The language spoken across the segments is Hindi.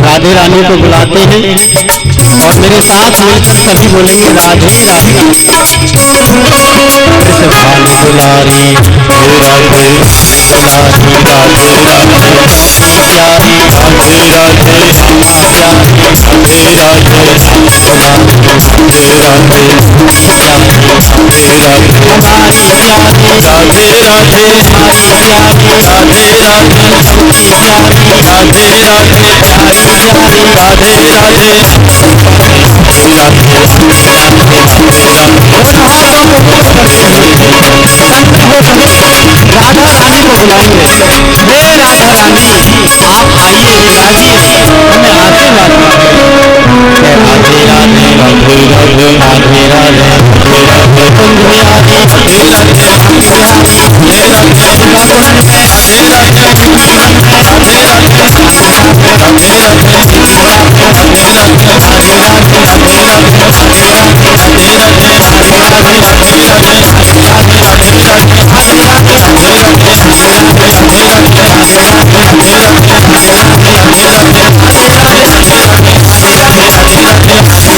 राधे रानी को बुलाते हैं और मेरे साथ मिलकर सभी बोलेंगे राधे राधे। दुलारी राधे राधे राधे प्यारी राधे राधे राधे राधे राधा रानी को बुलाएंगे। हे राधा रानी आप आइए राजिए हमें आशीर्वाद दीजिए। राधे राधे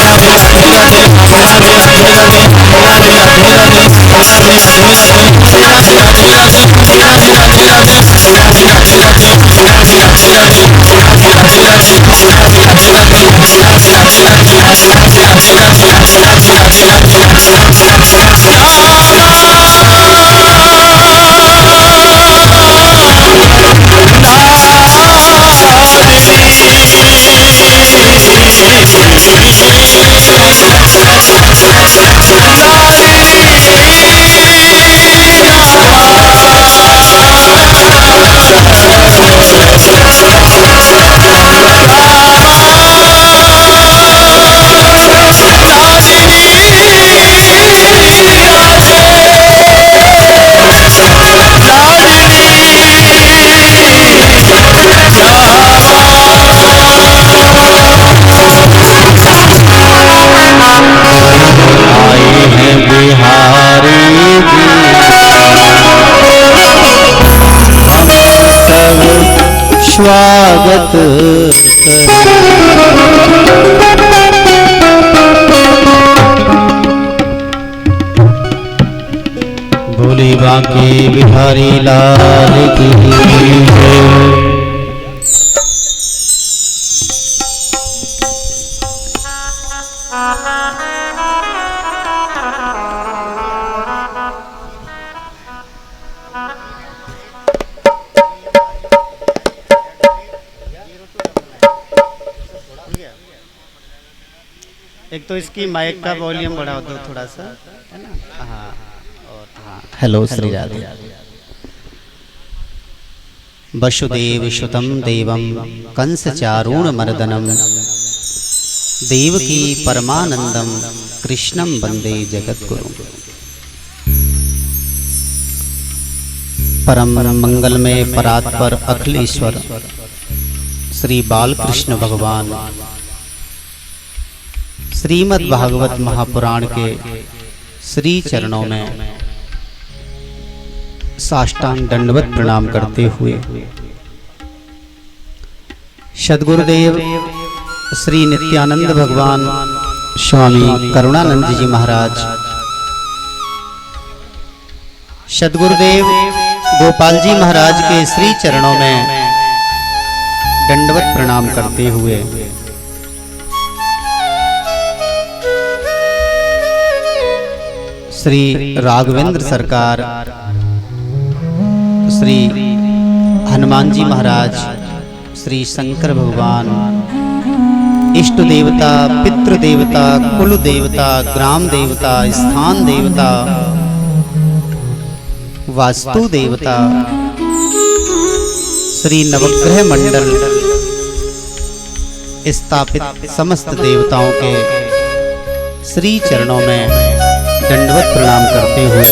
राधे राधे राधे राधे स्वागत भोले बांके बिहारी लाल की एक तो इसकी माइक का वॉल्यूम बढ़ा दो थोड़ा सा, है ना? हाँ और हाँ। हेलो श्री राधे। वसुदेव सुतं देवं कंस चारूण मर्दनम देवकी परमानंदम कृष्णं वंदे जगद्गुरु। परम मंगलमय परात्पर अखिलेश्वर श्री बालकृष्ण भगवान श्रीमद् भागवत महापुराण के श्री चरणों में साष्टांग दंडवत प्रणाम करते हुए सद्गुरुदेव श्री नित्यानंद भगवान स्वामी करुणानंद जी महाराज सद्गुरुदेव गोपाल जी महाराज के श्री चरणों में दंडवत प्रणाम करते हुए श्री राघवेंद्र सरकार, श्री हनुमान जी महाराज, श्री शंकर भगवान, इष्ट देवता, पितृ देवता, कुल देवता, ग्राम देवता, स्थान देवता, वास्तु देवता, श्री नवग्रह मंडल स्थापित समस्त देवताओं के श्री चरणों में दंडवत प्रणाम करते हुए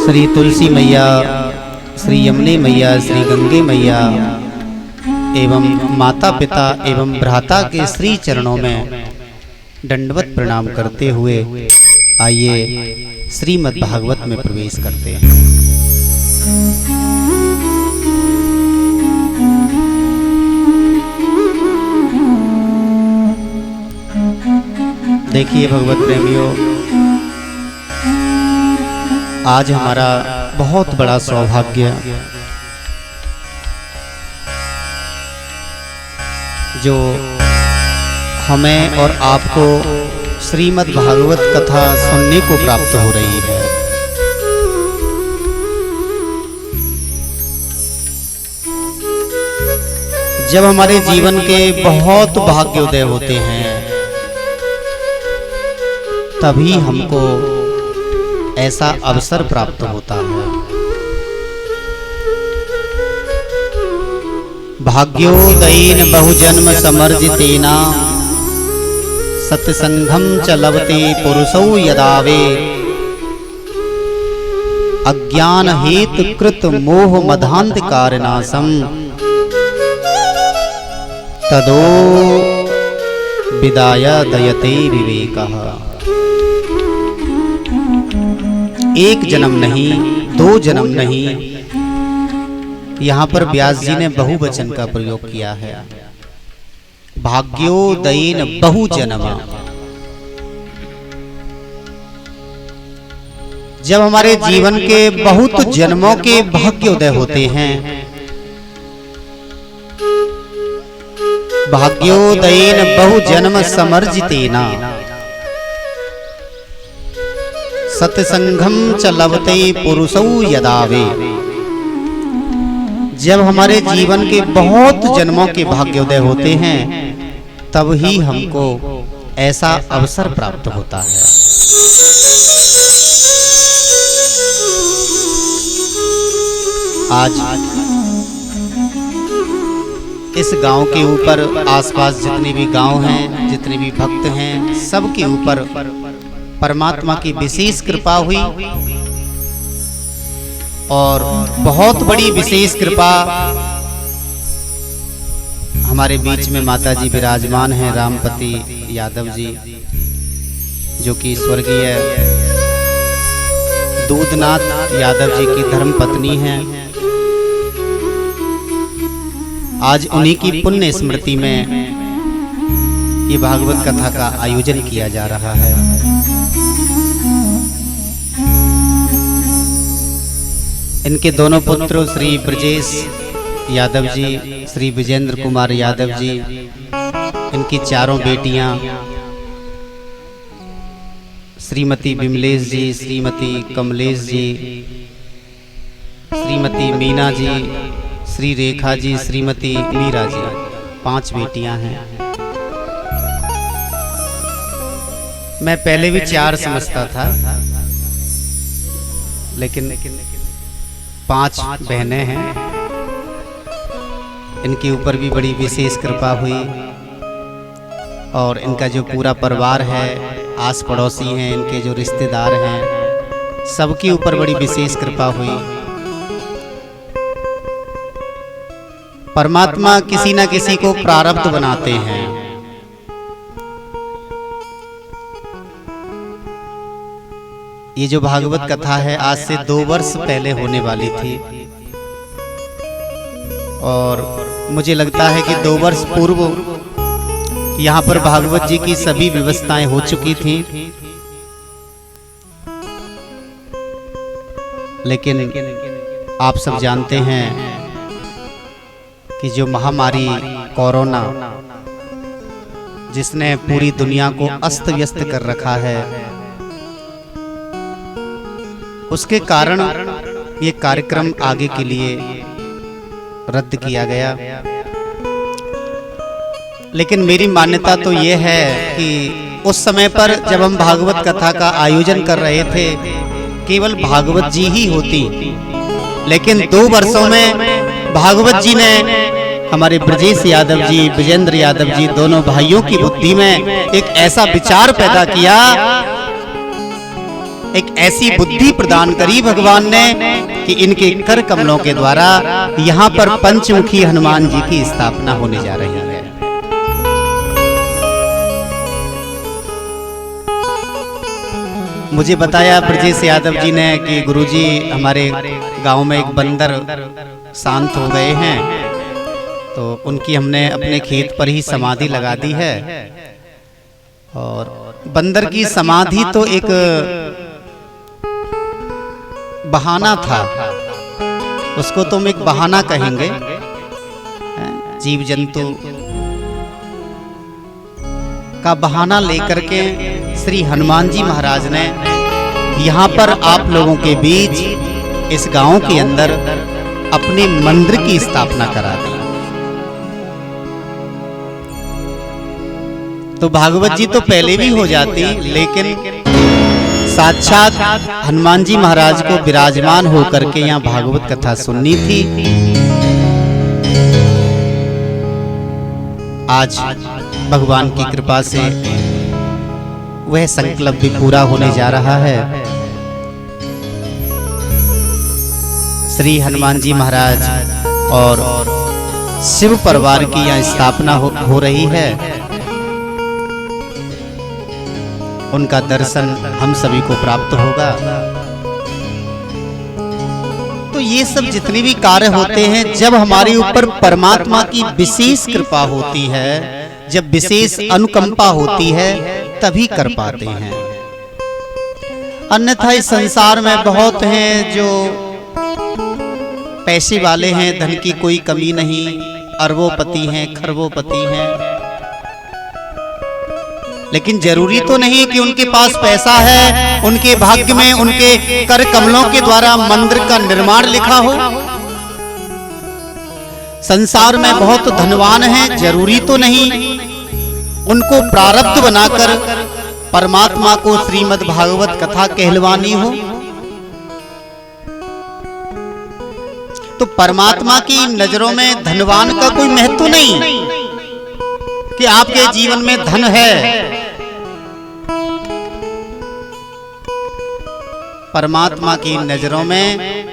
श्री तुलसी मैया, श्री यमुने मैया, श्री गंगे मैया एवं माता पिता एवं भ्राता के श्री चरणों में दंडवत प्रणाम करते हुए आइए श्रीमद् भागवत में प्रवेश करते हैं। देखिए भगवत प्रेमियों, आज हमारा बहुत बड़ा सौभाग्य जो हमें और आपको श्रीमद् भागवत कथा सुनने को प्राप्त हो रही है। जब हमारे जीवन के बहुत भाग्योदय होते हैं तभी हमको ऐसा अवसर प्राप्त होता है। भाग्योदयेन बहुजन्म समर्जितेना सत्संगम च लभते पुरुषौ यदावे अज्ञान हेतु कृत मोह मधांधकारनाशम तदो विदाय दयते विवेकः। एक जन्म नहीं, दो जन्म नहीं, यहाँ पर व्यास जी ने बहुवचन का प्रयोग किया है। भाग्योदयेन बहुजन्म, जब हमारे जीवन के बहुत जन्मों के भाग्योदय होते हैं, भाग्योदयेन बहुजन्म समर्जितेना सत्संगम च लभते पुरुषौ यदावे। जब हमारे जीवन के बहुत जन्मों के भाग्योदय होते हैं तब ही हमको ऐसा अवसर प्राप्त होता है। आज इस गांव के ऊपर, आसपास जितने भी गांव हैं, जितने भी भक्त हैं, सबके ऊपर परमात्मा की विशेष कृपा हुई और बहुत बड़ी विशेष कृपा हमारे बीच में माता जी विराजमान हैं, रामपति यादव जी, जो कि स्वर्गीय दूधनाथ यादव जी की धर्मपत्नी हैं। आज उन्हीं की पुण्य स्मृति में ये भागवत कथा का आयोजन किया जा रहा है। इनके दोनों पुत्र श्री ब्रजेश यादव जी, श्री विजेंद्र कुमार यादव जी, इनकी चारों बेटियां श्रीमती विमलेश जी, श्रीमती कमलेश जी, श्रीमती मीना जी, श्री रेखा जी, श्रीमती मीरा जी, 5 बेटियां हैं। मैं पहले भी 4 समझता था, लेकिन 5 बहनें हैं। इनके ऊपर भी बड़ी विशेष कृपा हुई और इनका जो पूरा परिवार है, आस पड़ोसी हैं, इनके जो रिश्तेदार हैं, सबके ऊपर बड़ी विशेष कृपा हुई। परमात्मा किसी न किसी को प्रारब्ध बनाते हैं। ये जो भागवत कथा है आज से 2 वर्ष पहले होने वाली थी और मुझे लगता है कि 2 वर्ष पूर्व यहाँ पर भागवत जी की सभी व्यवस्थाएं हो चुकी थी, लेकिन आप सब जानते हैं कि जो महामारी कोरोना जिसने पूरी दुनिया को अस्त व्यस्त कर रखा है, उसके कारण ये कार्यक्रम आगे के लिए रद्द किया गया। लेकिन मेरी मान्यता तो ये है कि उस समय पर जब हम भागवत कथा का आयोजन कर रहे थे, केवल भागवत जी ही होती, लेकिन 2 वर्षों में भागवत जी ने हमारे ब्रजेश यादव जी, विजेंद्र यादव जी दोनों भाइयों की बुद्धि में एक ऐसा विचार पैदा किया, एक ऐसी बुद्धि प्रदान करी भगवान ने कि इनके कर कमलों के द्वारा यहाँ पर पंचमुखी हनुमान जी की स्थापना होने जा रही है। मुझे बताया ब्रजेश यादव जी ने कि गुरुजी हमारे गांव में एक बंदर शांत हो गए हैं, तो उनकी हमने अपने खेत पर ही समाधि लगा दी है। और बंदर की समाधि तो एक बहाना था, उसको तो हम एक बहाना कहेंगे। जीव जंतु का बहाना लेकर के श्री हनुमान जी महाराज ने यहाँ पर आप लोगों के बीच इस गांव के अंदर अपने मंदिर की स्थापना करा दी। तो भागवत जी तो पहले भी हो जाती, लेकिन साक्षात हनुमान जी महाराज को विराजमान होकर के यहाँ भागवत कथा सुननी थी। आज भगवान की कृपा से वह संकल्प भी पूरा होने जा रहा है। श्री हनुमान जी महाराज और शिव परिवार की यहाँ स्थापना हो रही है। उनका दर्शन हम सभी को प्राप्त होगा। तो ये सब जितने भी कार्य होते हैं, जब हमारे ऊपर परमात्मा की विशेष कृपा होती है, जब विशेष अनुकंपा होती है, तभी कर पाते हैं। अन्यथा इस संसार में बहुत हैं जो पैसे वाले हैं, धन की कोई कमी नहीं, अरबोपति हैं, खरबोपति हैं, लेकिन जरूरी तो नहीं कि उनके पास पैसा है, उनके भाग्य में उनके कर कमलों के द्वारा मंदिर का निर्माण लिखा हो। संसार में बहुत धनवान हैं, जरूरी तो नहीं उनको प्रारब्ध बनाकर परमात्मा को श्रीमद् भागवत कथा कहलवानी हो। तो परमात्मा की नजरों में धनवान का कोई महत्व नहीं कि आपके जीवन में धन है। परमात्मा की नजरों में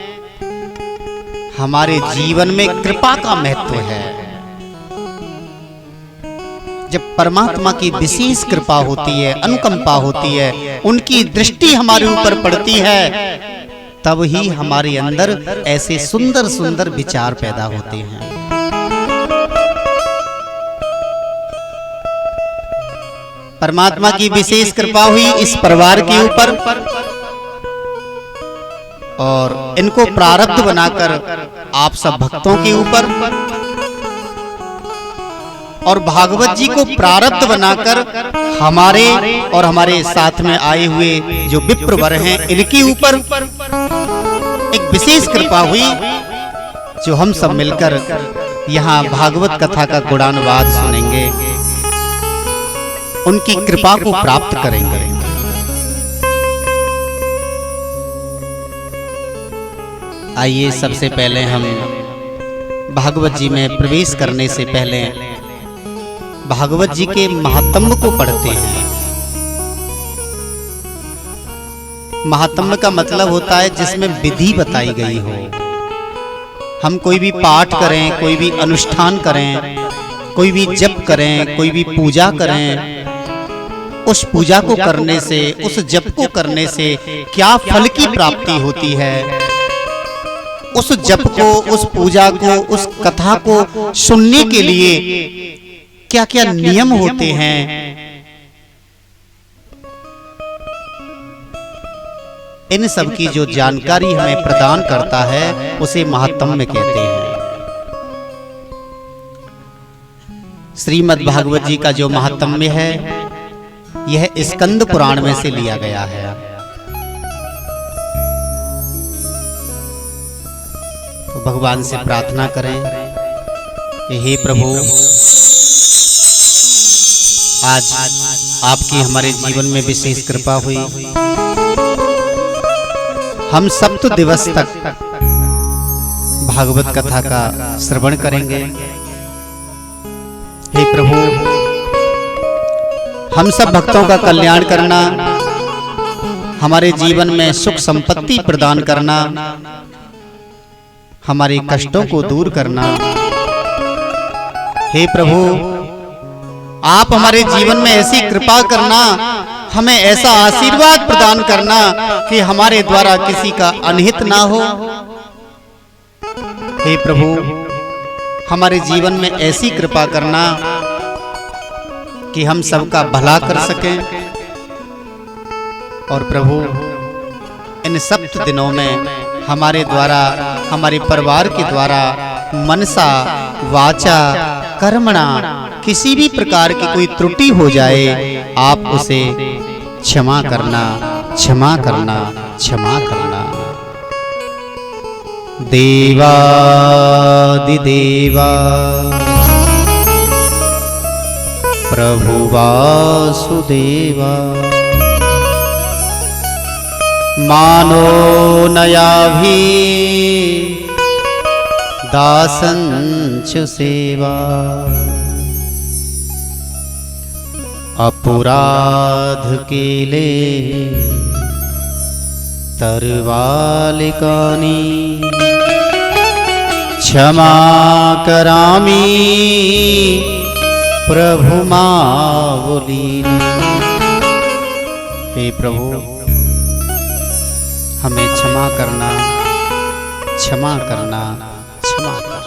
हमारे जीवन में कृपा का महत्व है। जब परमात्मा की विशेष कृपा होती है, अनुकंपा होती है, उनकी दृष्टि हमारे ऊपर पड़ती है, तब ही हमारे अंदर ऐसे सुंदर सुंदर विचार पैदा होते हैं। परमात्मा की विशेष कृपा हुई इस परिवार के ऊपर और इनको प्रारब्ध बनाकर आप सब भक्तों के ऊपर, और भागवत जी को प्रारब्ध बनाकर हमारे और हमारे साथ में आए हुए जो विप्रवर हैं, इनके ऊपर एक विशेष कृपा हुई, जो हम सब मिलकर यहाँ भागवत कथा का गुणानुवाद सुनेंगे, उनकी कृपा को प्राप्त करेंगे। आइए सबसे पहले हम भागवत जी में प्रवेश करने से पहले भागवत जी के महात्म्य को पढ़ते हैं। महात्म्य का मतलब होता है जिसमें विधि बताई गई हो। हम कोई भी पाठ करें, कोई भी अनुष्ठान करें, कोई भी जप करें, कोई भी पूजा करें, उस पूजा को करने से, उस जप को करने से क्या फल की प्राप्ति होती है, उस जप को, उस पूजा को, उस कथा को सुनने के लिए क्या क्या नियम होते हैं, इन सब की जो जानकारी हमें प्रदान करता है उसे महात्म्य कहते हैं। श्रीमद् भागवत जी का जो महात्म्य है यह स्कंद पुराण में से लिया गया है। तो भगवान से प्रार्थना करें कि हे प्रभु, आज आपकी हमारे जीवन में विशेष कृपा हुई। हम सप्त दिवस तक भागवत कथा का श्रवण करेंगे। हे प्रभु, हम सब भक्तों का कल्याण करना, हमारे जीवन में सुख संपत्ति प्रदान करना, हमारे कष्टों को दूर करना। हे प्रभु, आप हमारे जीवन में ऐसी कृपा करना, हमें ऐसा आशीर्वाद प्रदान करना कि हमारे द्वारा किसी का अनहित ना हो। हे प्रभु, हमारे जीवन में ऐसी कृपा करना कि हम सबका भला कर सकें। और प्रभु, इन सप्त दिनों में हमारे द्वारा, हमारे परिवार के द्वारा मनसा वाचा कर्मणा किसी भी प्रकार की कोई त्रुटि हो जाए, आप उसे क्षमा करना, क्षमा करना, क्षमा करना। देवादिदेवा प्रभु वासुदेवा, मानो नयाभि दासंच सेवा, अपराध केले तरवालिकानी, क्षमा करामी प्रभु मावुलीनी। हे प्रभु, हमें क्षमा करना, क्षमा करना, क्षमा करना।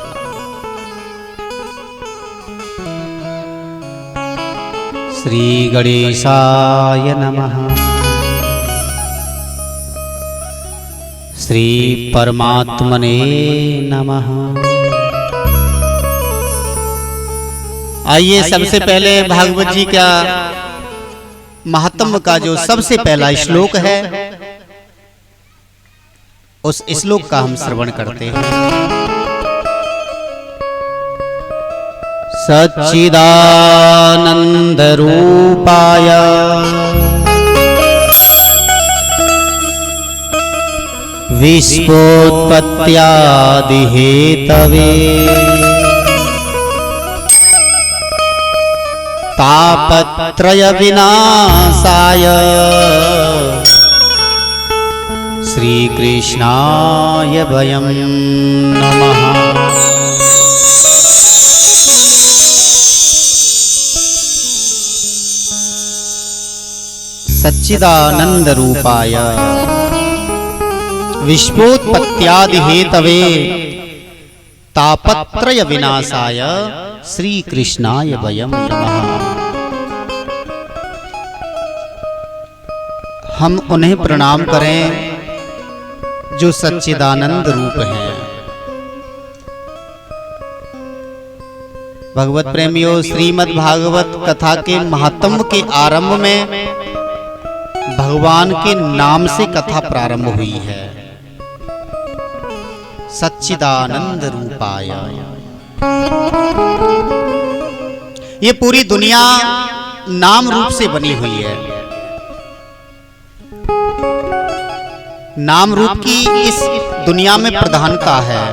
श्री गणेशाय नमः। श्री परमात्मने नमः। आइए सबसे पहले भागवत जी का महात्म्य का जो सबसे पहला श्लोक है, उस श्लोक का हम श्रवण करते हैं। सच्चिदानंद रूपाय विश्वोत्पत्त्यादि हेतवे तापत्रय विनाशाय श्री कृष्णाय वयं नमः। सच्चिदानंद रूपाय विश्वोत्पत्त्यादि हेतवे तापत्रय विनाशाय श्री कृष्णाय वयं नमः। हम उन्हें प्रणाम करें जो सच्चिदानंद रूप हैं। भगवत प्रेमियों, श्रीमद् भागवत कथा के महात्म्य के आरंभ में भगवान के नाम से कथा प्रारंभ हुई है। सच्चिदानंद रूपाय। ये पूरी दुनिया नाम रूप से बनी हुई है। नाम रूप की इस दुनिया में प्रधानता है।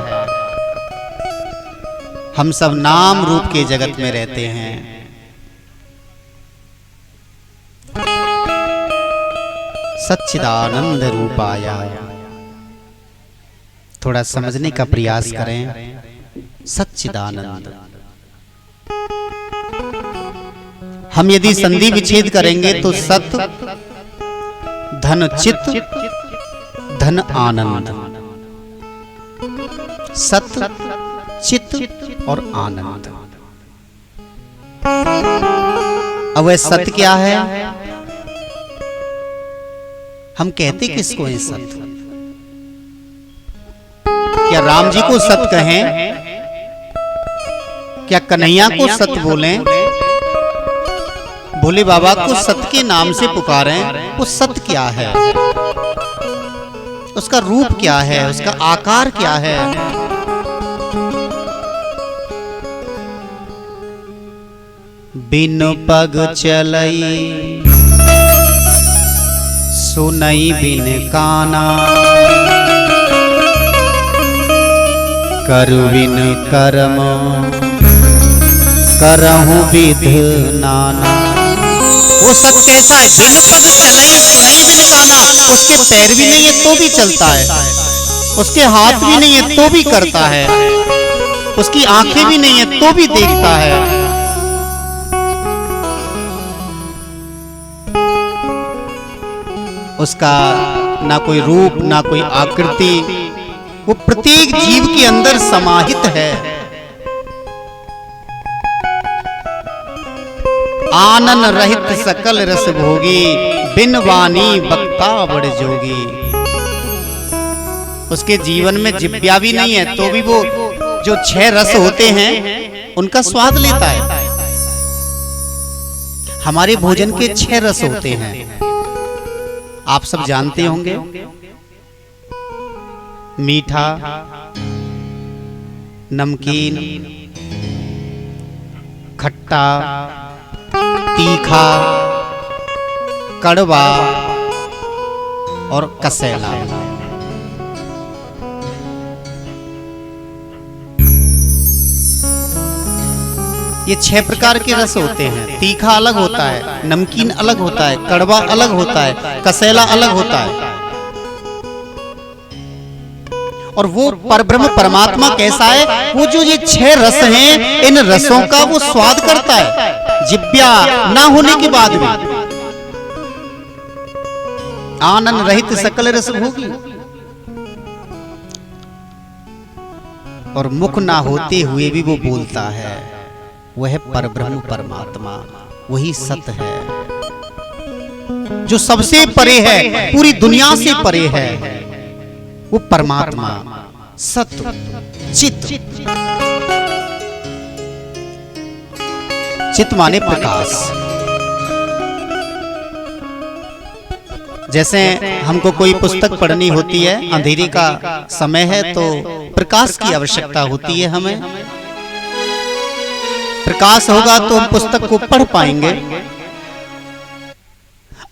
हम सब नाम रूप के जगत में रहते हैं। सच्चिदानंद रूपाय। थोड़ा समझने का प्रयास करें। सच्चिदानंद, हम यदि संधि विच्छेद करेंगे तो सत धन चित धन आनंद, सत चित और आनंद। अब वह सत्य क्या है? हम कहते किसको है सत्य? क्या राम जी को सत्य कहें? क्या कन्हैया को सत्य बोलें? भोले बाबा को सत्य के नाम से पुकारें? वो सत्य क्या है? उसका रूप क्या है? उसका आकार क्या है? बिन पग चलई सुनई बिन काना, करु बिन कर्म करहु विध नाना। वो सब कैसा है? बिन पग चलई सुनई बिन काना। उसके पैर भी नहीं है तो भी चलता है, उसके हाथ भी नहीं है तो भी करता है, उसकी आंखें भी नहीं है तो भी देखता है। उसका ना कोई रूप ना कोई आकृति, वो प्रत्येक जीव के अंदर समाहित है। आनन रहित सकल रस भोगी, बिन वाणी वक्ता बड़ जोगी। उसके जीवन में जिह्वा भी नहीं है तो भी वो जो 6 रस होते हैं उनका स्वाद लेता है। हमारे भोजन के 6 रस होते हैं, आप सब जानते होंगे। मीठा, नमकीन, खट्टा, तीखा, कड़वा और कसेला। ये 6 प्रकार के रस होते हैं। तीखा अलग होता है, नमकीन अलग होता है, कड़वा अलग होता है, कसेला अलग होता है। और वो परब्रह्म परमात्मा कैसा है? वो जो ये 6 रस हैं, इन रसों का वो स्वाद करता है जिह्वा ना होने के बाद भी। आनंद रहित सकल रस भोगी। और मुख ना होते हुए भी वो बोलता है। वह परब्रह्म परमात्मा, वही सत्य है जो सबसे परे है, पूरी दुनिया से परे है। वो परमात्मा सत्य चित। चित माने प्रकाश। जैसे हमको कोई पुस्तक पढ़नी होती है, अंधेरे का समय है तो प्रकाश की आवश्यकता होती है। हमें प्रकाश होगा तो हम पुस्तक को पढ़ पाएंगे।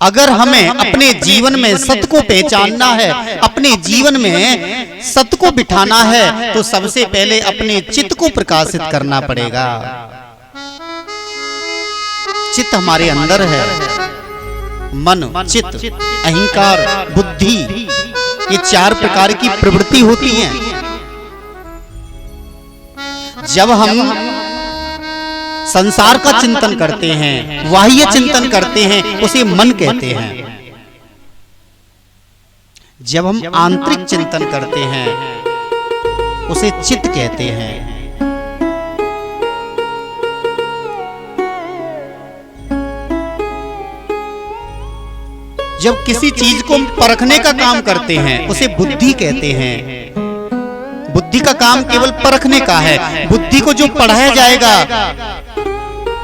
अगर हमें अपने जीवन में सत्य को पहचानना है, अपने जीवन में सत्य को बिठाना है, तो सबसे पहले अपने चित्त को प्रकाशित करना पड़ेगा। चित्त हमारे अंदर है। मन, चित्त, अहंकार, बुद्धि, ये 4 प्रकार की प्रवृत्ति होती हैं। जब हम संसार का चिंतन करते हैं, बाह्य चिंतन करते हैं, उसे मन कहते हैं। जब हम आंतरिक चिंतन करते हैं उसे चित्त कहते हैं। जब किसी चीज को परखने का काम करते हैं उसे बुद्धि कहते हैं। बुद्धि का काम केवल परखने का है। बुद्धि को जो पढ़ाया जाएगा,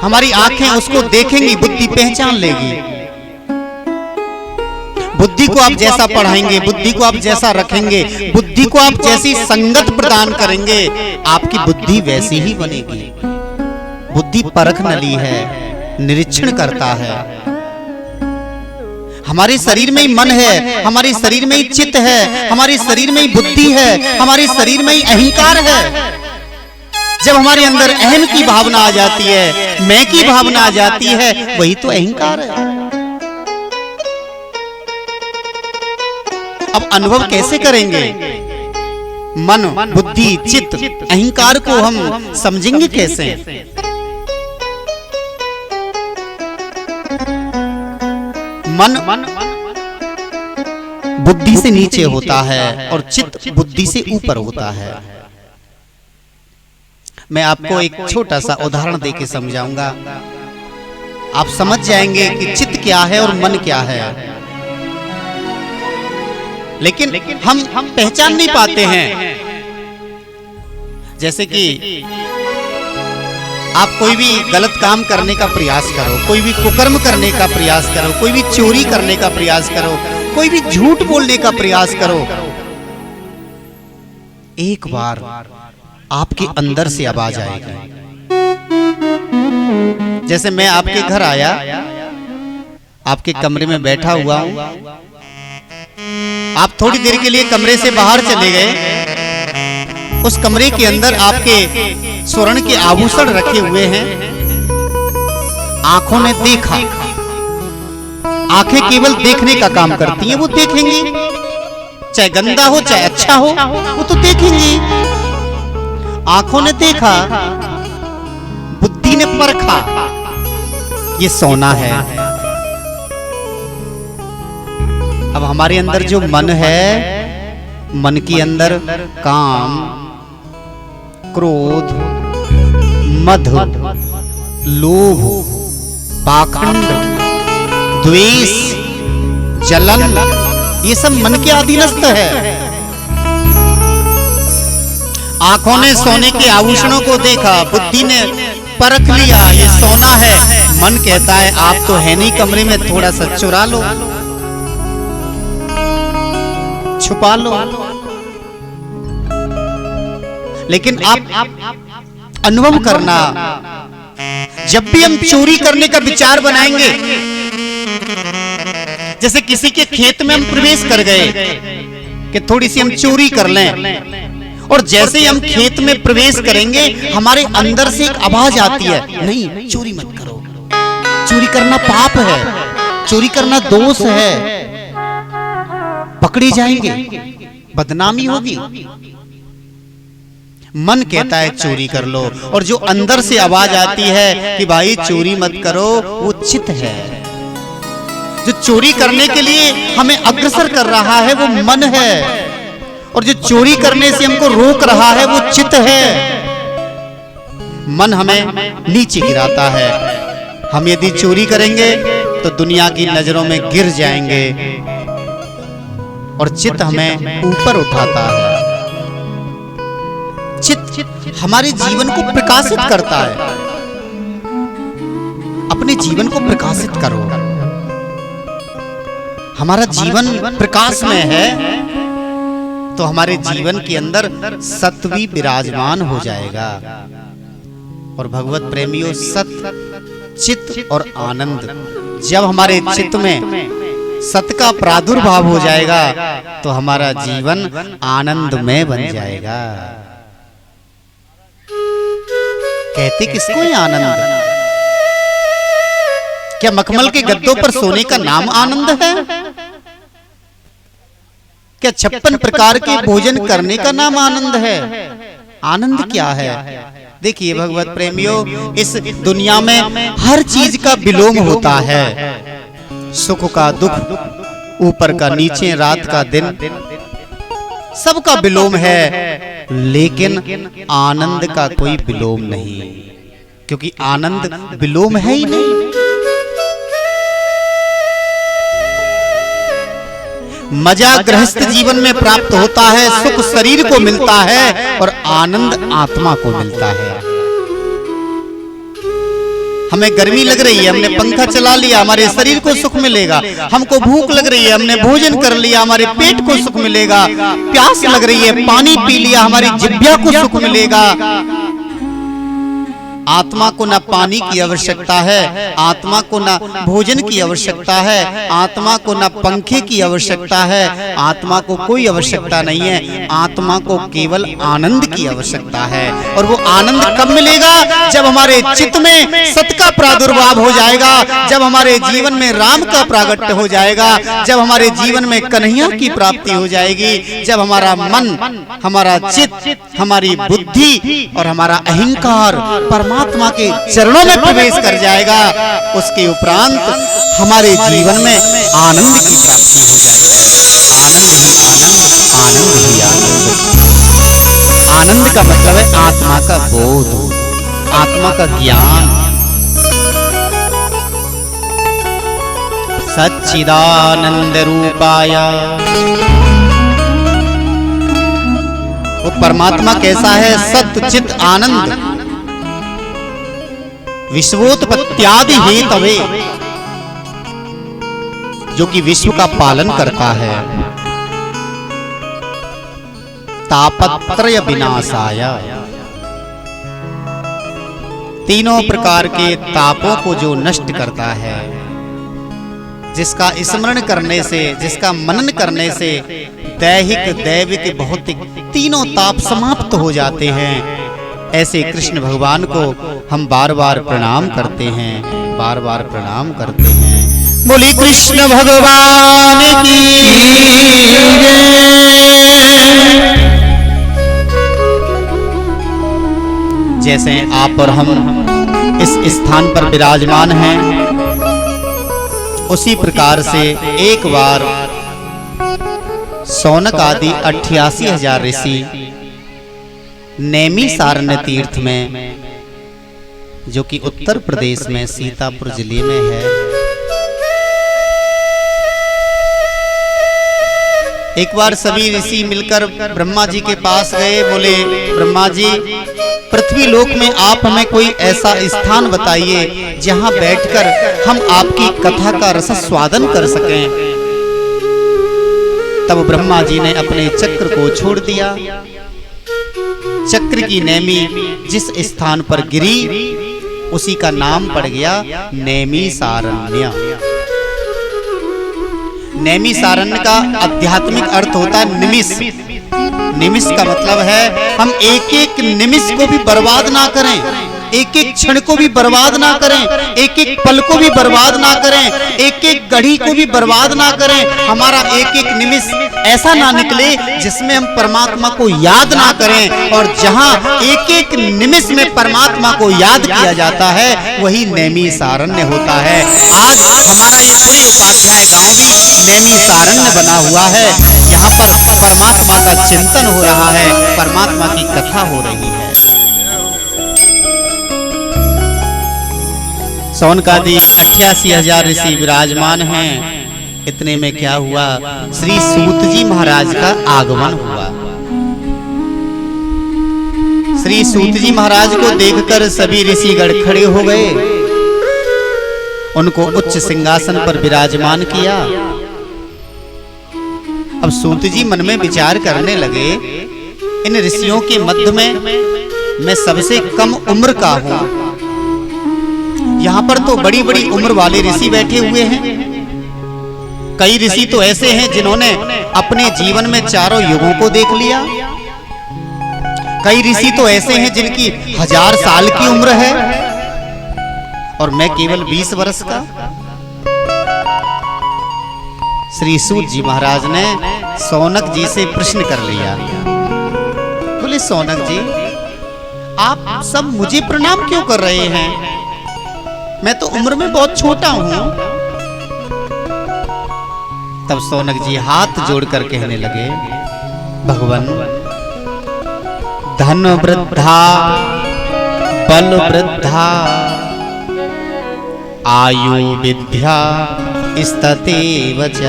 हमारी आंखें उसको देखेंगी, बुद्धि पहचान लेगी। बुद्धि को आप जैसा पढ़ाएंगे, बुद्धि को आप जैसा रखेंगे, बुद्धि को आप जैसी संगत प्रदान करेंगे, आपकी बुद्धि वैसी ही बनेगी। बुद्धि परख नली है, निरीक्षण करता है। हमारे शरीर में ही मन है, हमारे शरीर में ही चित्त है, हमारे शरीर में ही बुद्धि है, हमारे शरीर में ही अहंकार है। जब हमारे अंदर अहम की भावना आ जाती है, मैं की भावना आ जाती है, वही तो अहंकार है। अब अनुभव कैसे करेंगे? मन, बुद्धि, चित्त, अहंकार को हम समझेंगे कैसे? मन बुद्धि से नीचे होता है और चित्त बुद्धि से ऊपर होता है। मैं आपको एक छोटा सा उदाहरण देके समझाऊंगा। आप समझ जाएंगे कि चित्त क्या है और मन क्या है। लेकिन हम पहचान नहीं पाते हैं। जैसे कि आप कोई भी गलत काम करने का प्रयास करो, कोई भी कुकर्म करने का प्रयास करो, कोई भी चोरी करने का प्रयास करो, कोई भी झूठ बोलने का प्रयास करो, एक बार आपके अंदर से आवाज आएगी। जैसे मैं आपके घर आया, आपके कमरे में बैठा हुआ हूं, आप थोड़ी देर के लिए कमरे से बाहर चले गए, उस कमरे के अंदर आपके स्वर्ण के आभूषण रखे हुए हैं, आंखों ने देखा। आंखें केवल देखने का काम करती हैं, वो देखेंगी, चाहे गंदा हो चाहे अच्छा हो, वो तो देखेंगी। आंखों ने देखा, बुद्धि ने परखा, ये सोना है। अब हमारे अंदर जो मन है, मन के अंदर काम, क्रोध, मद, लोभ, पाखंड, द्वेष, जलन, ये सब मन के अधीनस्थ है। आंखों ने सोने के आभूषणों को देखा, बुद्धि ने परख लिया, ये सोना है। मन कहता है आप तो है नहीं कमरे में, थोड़ा सा चुरा लो, छुपा लो। लेकिन आप अनुभव करना, जब भी हम चोरी करने का विचार बनाएंगे, जैसे किसी के खेत में हम प्रवेश कर गए कि थोड़ी सी हम चोरी कर लें, और जैसे ही हम खेत में प्रवेश करेंगे हमारे अंदर से एक आवाज आती है, नहीं चोरी मत करो, चोरी करना पाप है, चोरी करना दोष है, पकड़े जाएंगे, बदनामी होगी। मन कहता है चोरी कर लो, और जो अंदर से आवाज आती है कि भाई चोरी मत करो, वो चित्त है। जो चोरी करने के लिए हमें अग्रसर कर रहा है वो मन है, और जो चोरी करने से हमको रोक रहा है वो चित्त है। मन हमें नीचे गिराता है, हम यदि चोरी करेंगे तो दुनिया की नजरों में गिर जाएंगे, और चित्त हमें ऊपर उठाता है। चित्त हमारे जीवन को प्रकाशित करता है। अपने जीवन को प्रकाशित करो। हमारा जीवन प्रकाश में है तो हमारे जीवन के अंदर सत्व विराजमान हो जाएगा। और भगवत प्रेमियों, सत्य, चित्त और आनंद, जब हमारे चित्त में सत्य का प्रादुर्भाव हो जाएगा तो हमारा जीवन आनंदमय बन जाएगा। कहते किसको है आनंद? क्या मखमल के गद्दों पर सोने का नाम आनंद है? क्या 56 प्रकार के भोजन करने का नाम आनंद है? आनंद क्या है? देखिए भगवत प्रेमियों, इस दुनिया में हर चीज का विलोम होता है। सुख का दुख, ऊपर का नीचे, रात का दिन, सबका विलोम है, लेकिन आनंद का कोई विलोम नहीं, क्योंकि आनंद विलोम है ही नहीं। मजा गृहस्थ जीवन में प्राप्त होता है, सुख शरीर को मिलता है और आनंद आत्मा को मिलता है। हमें गर्मी लग रही है, हमने पंखा चला लिया, हमारे शरीर को सुख मिलेगा। हमको भूख लग रही है, हमने भोजन कर लिया, हमारे पेट को सुख मिलेगा। प्यास लग रही है, पानी पी लिया, हमारी जिह्वा को सुख मिलेगा। आत्मा को ना पानी की आवश्यकता है, आत्मा को ना भोजन की आवश्यकता है, आत्मा को ना पंखे की आवश्यकता है, आत्मा को कोई आवश्यकता नहीं है। आत्मा को केवल आनंद की आवश्यकता है। और वो आनंद कब मिलेगा? जब हमारे चित्त में सत्य का प्रादुर्भाव हो जाएगा, जब हमारे जीवन में राम का प्रागट्य हो जाएगा, जब हमारे जीवन में कन्हैया की प्राप्ति हो जाएगी, जब हमारा मन, हमारा चित्त, हमारी बुद्धि और हमारा अहंकार परमात्मा के चरणों में प्रवेश कर जाएगा। उसके उपरांत हमारे जीवन में आनंद की प्राप्ति हो जाएगी। आनंद ही आनंद, आनंद ही आनंद। आनंद का मतलब है आत्मा का बोध, आत्मा का ज्ञान। सच्चिदानंद रूपाय। वो परमात्मा कैसा है? सत्य चित आनंद, विश्वोत्पत्त्यादि हेतवे, जो कि विश्व का पालन करता है। तापत्रय विनाशाय, तीनों प्रकार के तापों को जो नष्ट करता है, जिसका स्मरण करने से, जिसका मनन करने से दैहिक दैविक भौतिक तीनों ताप समाप्त हो जाते हैं। ऐसे कृष्ण भगवान को हम बार बार प्रणाम करते हैं, बार बार प्रणाम करते हैं। बोली कृष्ण भगवान की जय। जैसे आप और हम इस स्थान पर विराजमान हैं, उसी प्रकार से एक बार सौनक आदि 88,000 ऋषि नैमिषारण्य तीर्थ में, जो कि उत्तर प्रदेश में सीतापुर जिले में है, एक बार सभी ऋषि मिलकर ब्रह्मा जी के पास गए। बोले ब्रह्मा जी, पृथ्वी लोक में आप हमें कोई ऐसा स्थान बताइए जहां बैठकर हम आपकी कथा का रस स्वादन कर सकें। तब ब्रह्मा जी ने अपने चक्र को छोड़ दिया। चक्र की नेमी जिस स्थान पर गिरी, उसी का नाम पड़ गया नैमिषारण्य। नैमिषारण्य का आध्यात्मिक अर्थ होता है निमिष। निमिष का मतलब है हम एक एक निमिष को भी बर्बाद ना करें, एक एक क्षण को भी बर्बाद ना करें, एक एक पल को भी बर्बाद ना करें, एक एक घड़ी को भी बर्बाद ना करें। हमारा एक एक निमिष ऐसा ना निकले जिसमें हम परमात्मा को याद ना करें। और जहां एक एक निमिष में परमात्मा को याद किया जाता है, वही नैमिषारण्य होता है। आज हमारा ये पूरे उपाध्याय गांव भी नैमिषारण्य बना हुआ है। यहाँ पर परमात्मा का चिंतन हो रहा है, परमात्मा की कथा हो रही है। सौनकादि 88,000 ऋषि विराजमान हैं। इतने में क्या हुआ? श्री सूत जी महाराज का आगमन हुआ। श्री सूत जी महाराज को देखकर सभी ऋषिगण खड़े हो गए, उनको उच्च सिंहासन पर विराजमान किया। अब सूत जी मन में विचार करने लगे, इन ऋषियों के मध्य में मैं सबसे कम उम्र का हूं। यहाँ पर तो बड़ी बड़ी उम्र वाले ऋषि बैठे हुए हैं। कई ऋषि तो ऐसे हैं जिन्होंने अपने जीवन में चारों युगों को देख लिया। कई ऋषि तो ऐसे हैं जिनकी 1000 साल की उम्र है, और मैं केवल 20 वर्ष का। श्री सूत जी महाराज ने सौनक जी से प्रश्न कर लिया। बोले सौनक जी, आप सब मुझे प्रणाम क्यों कर रहे हैं? मैं तो उम्र में बहुत छोटा हूं। तब सौनक जी हाथ जोड़कर कहने लगे, भगवान, धन वृद्धा बल वृद्धा आयु विद्या स्ततेव च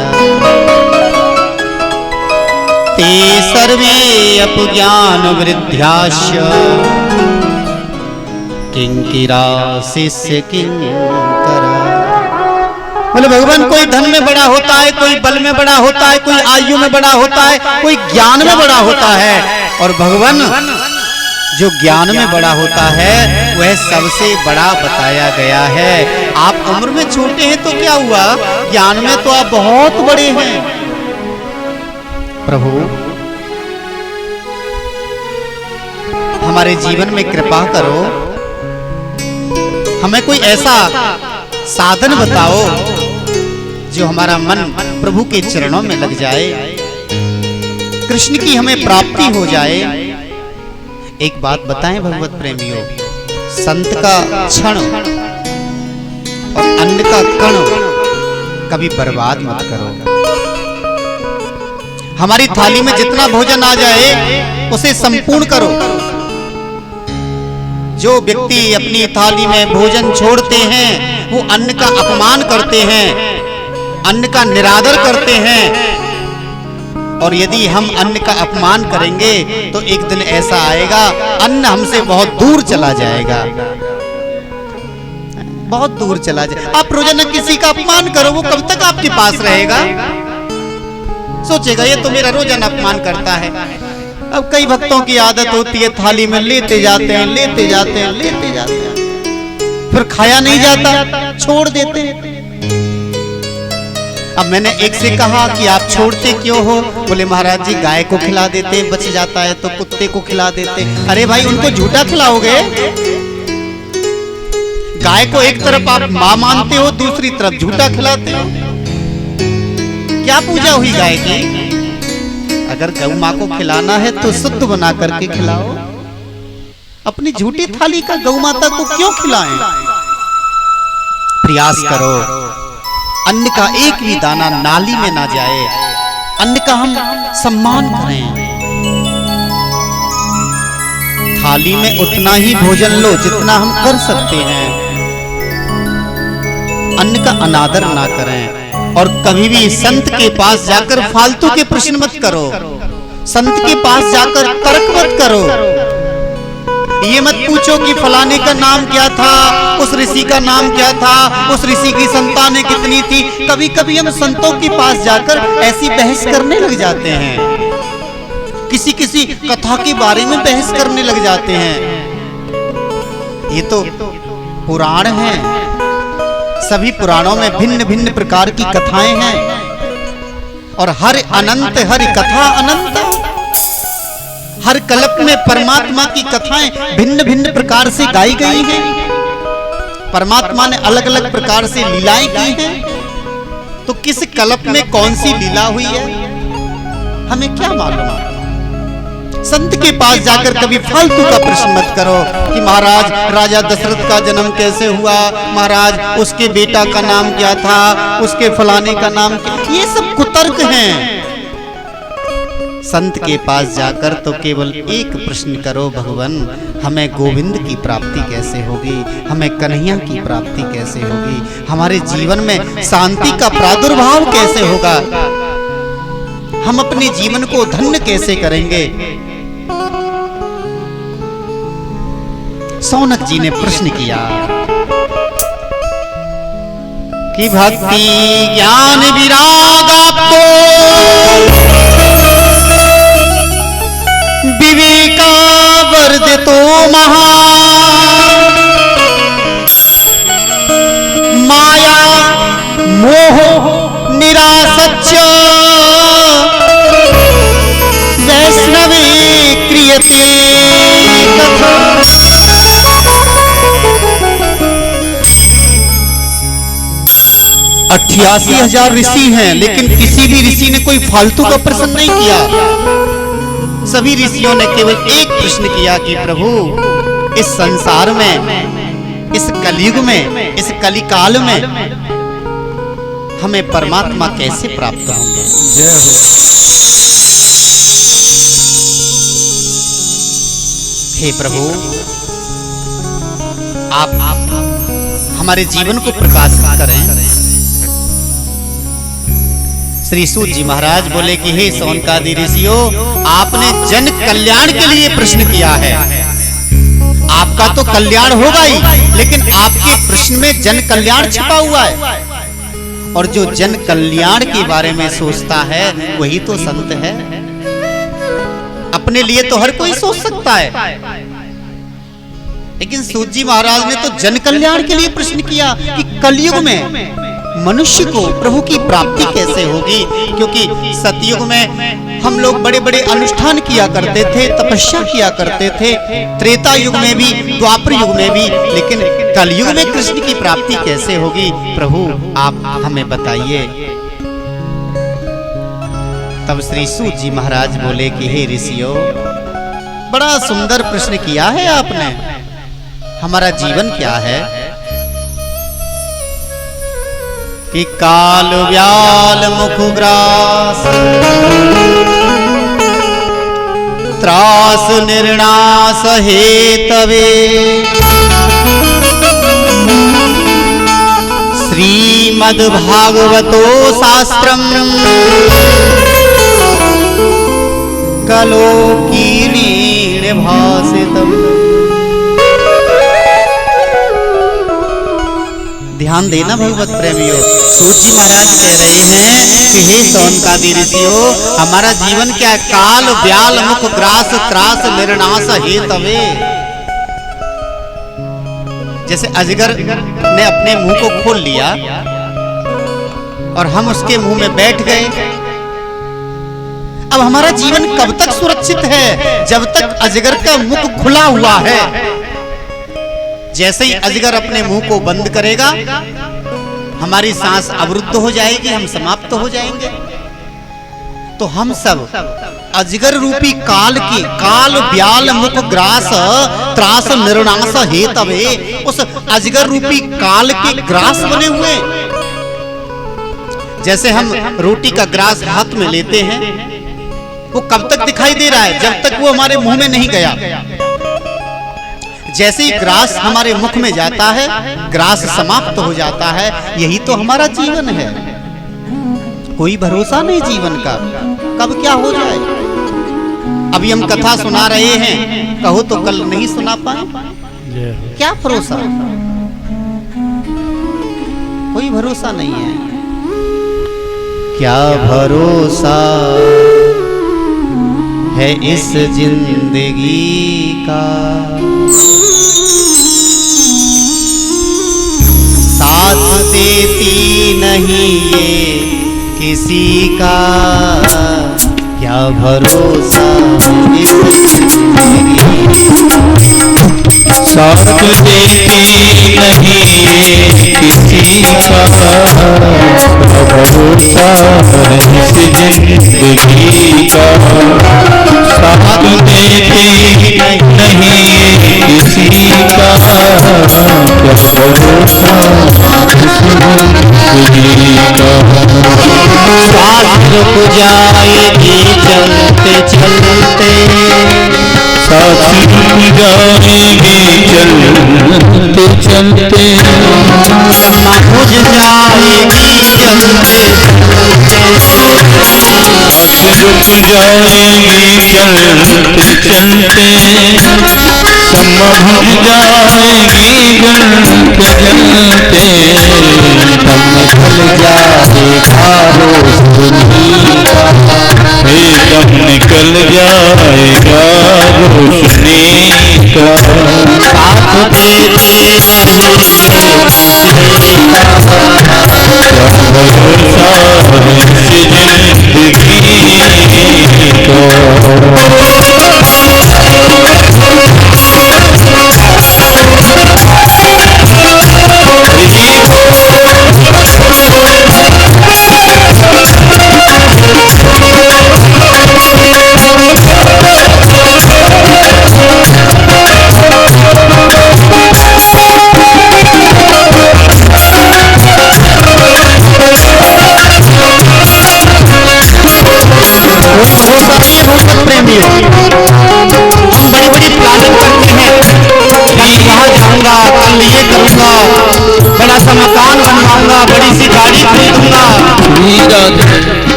ते सर्वे अपज्ञान वृद्ध्याश्च किंकिरा शिष्य किंकरा। बोले भगवान, कोई धन में बड़ा होता है, कोई बल में बड़ा होता है, कोई आयु में बड़ा होता है, कोई ज्ञान में बड़ा होता है। और भगवान जो ज्ञान में बड़ा होता है वह सबसे बड़ा बताया गया है। आप उम्र में छोटे हैं तो क्या हुआ, ज्ञान में तो आप बहुत बड़े हैं। प्रभु, हमारे जीवन में कृपा करो, हमें कोई ऐसा साधन बताओ जो हमारा मन प्रभु के चरणों में लग जाए, कृष्ण की हमें प्राप्ति हो जाए। एक बात बताएं भगवत प्रेमियों, संत का क्षण और अन्न का कण कभी बर्बाद मत करो। हमारी थाली में जितना भोजन आ जाए उसे संपूर्ण करो। जो व्यक्ति अपनी थाली में भोजन छोड़ते हैं वो अन्न का अपमान करते हैं। अन्न का निरादर करते हैं, और यदि हम अन्न का अपमान करेंगे तो एक दिन ऐसा आएगा अन्न हमसे बहुत दूर चला जाएगा, बहुत दूर चला जाए। आप रोजाना किसी का अपमान करो, वो कब तक आपके पास रहेगा? सोचेगा ये तो मेरा रोजाना अपमान करता है। अब कई भक्तों की आदत होती है थाली में लेते जाते हैं, लेते जाते हैं, लेते जाते हैं, फिर खाया नहीं जाता, छोड़ देते हैं। अब मैंने एक से कहा कि आप छोड़ते क्यों हो? बोले महाराज जी गाय को खिला देते, बच जाता है तो कुत्ते को खिला देते। अरे भाई उनको झूठा खिलाओगे? गाय को एक तरफ आप मां मानते हो, दूसरी तरफ झूठा खिलाते हो, क्या पूजा हुई गाय की? अगर गौ मां को खिलाना है तो शुद्ध बना करके खिलाओ, अपनी झूठी थाली का गौ माता को क्यों खिलाएं? प्रयास करो अन्न का एक भी दाना नाली में ना जाए, अन्न का हम सम्मान करें। थाली में उतना ही भोजन लो जितना हम कर सकते हैं, अन्न का अनादर ना करें। और कभी भी संत के पास जाकर फालतू के प्रश्न मत करो, संत के पास जाकर तर्क मत करो। ये मत पूछो कि फलाने का नाम क्या था, उस ऋषि का नाम क्या था, उस ऋषि की संतानें कितनी थी। कभी कभी हम संतों के पास जाकर ऐसी बहस करने लग जाते हैं, किसी किसी कथा के बारे में बहस करने लग जाते हैं। ये तो पुराण है, सभी पुराणों में भिन्न भिन्न प्रकार की कथाएं हैं, और हर अनंत हर कथा अनंत, हर कल्प में परमात्मा की कथाएं भिन्न भिन्न प्रकार से गाई गई हैं। परमात्मा ने अलग अलग प्रकार से लीलाएं की हैं, तो किस कल्प में कौन सी लीला हुई है हमें क्या मालूम? संत के पास जाकर कभी फालतू का प्रश्न मत करो कि महाराज राजा दशरथ का जन्म कैसे हुआ, महाराज उसके बेटा का नाम क्या था, उसके फलाने का नाम क्या। ये सब कुतर्क हैं। संत के पास जाकर तो केवल एक प्रश्न करो, भगवान हमें गोविंद की प्राप्ति कैसे होगी, हमें कन्हैया की प्राप्ति कैसे होगी, हमारे जीवन में शांति का प्रादुर्भाव कैसे होगा, हम अपने जीवन को धन्य कैसे करेंगे। सौनक जी ने प्रश्न किया कि भक्ति ज्ञान विराग आपको विवेका वर्धितो महान, माया मोह निरासच्च वैष्णवे क्रियते कथा। 88,000 ऋषि हैं, लेकिन किसी भी ऋषि ने कोई फालतू का प्रश्न नहीं किया। सभी ऋषियों ने केवल एक प्रश्न किया कि प्रभु इस संसार में, इस कलयुग में, इस कलिकाल में हमें परमात्मा कैसे प्राप्त होंगे। जय हो। हे प्रभु आप हमारे जीवन को प्रकाशित करें। श्री सूत जी महाराज बोले कि हे सौनकादि ऋषियों, आपने जन कल्याण के लिए प्रश्न किया है, आपका तो कल्याण होगा ही, लेकिन आपके प्रश्न में जन कल्याण छिपा हुआ है, और जो जन कल्याण के बारे में सोचता है वही तो संत है। अपने लिए तो हर कोई सोच सकता है, लेकिन सूत जी महाराज ने तो जन कल्याण के लिए प्रश्न किया कि कलयुग में मनुष्य को प्रभु की प्राप्ति कैसे होगी। क्योंकि सतयुग में हम लोग बड़े बड़े अनुष्ठान किया करते थे, तपस्या किया करते थे, त्रेता युग में भी, द्वापर युग में भी, लेकिन कलयुग में कृष्ण की प्राप्ति कैसे होगी। प्रभु आप हमें बताइए। तब श्री सूत जी महाराज बोले कि हे ऋषियों, बड़ा सुंदर प्रश्न किया है आपने, हमारा जीवन क्या है कि काल व्याल मुखग्रास त्रास निर्णास हेतवे श्रीमद्भागवतो शास्त्रम् कलोकीनेन भासितम्। ध्यान देना भगवत प्रेमियों, सूत जी महाराज कह रहे हैं कि हे शौनकादि ऋषियों, हमारा जीवन क्या काल व्याल मुख ग्रास त्रास निर्नाश हेतवे। जैसे अजगर ने अपने मुंह को खोल लिया और हम उसके मुंह में बैठ गए। अब हमारा जीवन कब तक सुरक्षित है? जब तक अजगर का मुख खुला हुआ है। जैसे ही अजगर अपने मुंह को बंद करेगा, हमारी सांस अवरुद्ध हो जाएगी, हम समाप्त हो जाएंगे। तो हम सब अजगर रूपी काल की काल व्याल मुख ग्रास त्रास निर्नाश हेतवे, उस अजगर रूपी काल के ग्रास बने हुए। जैसे हम रोटी का ग्रास हाथ में लेते हैं, वो कब तक दिखाई दे रहा है? जब तक वो हमारे मुंह में नहीं गया। जैसे ही ग्रास हमारे मुख में जाता है, ग्रास समाप्त हो जाता है। यही तो हमारा जीवन है। कोई भरोसा नहीं जीवन का, कब क्या हो जाए। अभी हम कथा सुना रहे हैं, कहो तो कल नहीं सुना पाए, क्या भरोसा? कोई भरोसा नहीं है। क्या भरोसा है इस जिंदगी का, साथ देती नहीं ये किसी का। क्या भरोसा इस जिंदगी का, साथ देती नहीं ये किसी का। क्या भरोसा है इस जिंदगी का, साथ देती नहीं ये किसी का। क्या भरोसा साथ रुक जाएगी चलते चलते, साथ रुक जाएगी चलते चलते। क्षमा बुझ जाएगी चलते चलते, साथ रुक जाएगी चलते चलते। क्षमा बुझ जाएगी चलते चलते। तब निकल जाएगा रोशनी का, दम निकल जाएगा रोशनी का। साथ देते नहीं किसी का। प्रेमियों, हम बड़ी बड़ी प्लानिंग करते हैं, कल वहां जाऊंगा, कल ये करूंगा, बड़ा सा मकान बनवाऊंगा, बड़ी सी गाड़ी खरीदूंगा।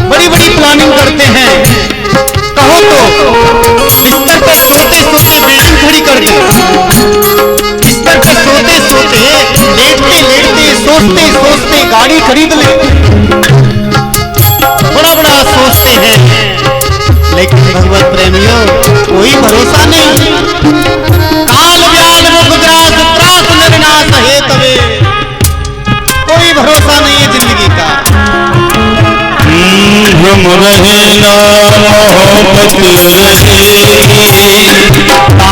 बड़ी बड़ी प्लानिंग करते हैं। कहो तो बिस्तर पर सोते सोते बिल्डिंग खड़ी कर दे, बिस्तर पर सोते सोते लेटते लेटते सोचते सोचते गाड़ी खरीद ले। बड़ा बड़ा सोचते हैं, लेकिन भगवत प्रेमियों कोई भरोसा नहीं। काल व्याल मुख ग्रास त्रास निर्नाश हेतवे, कोई भरोसा नहीं है जिंदगी का। हम रहे ना मोहब्बत रहेगी, दास्तां हुई दुनिया कहेगी। हम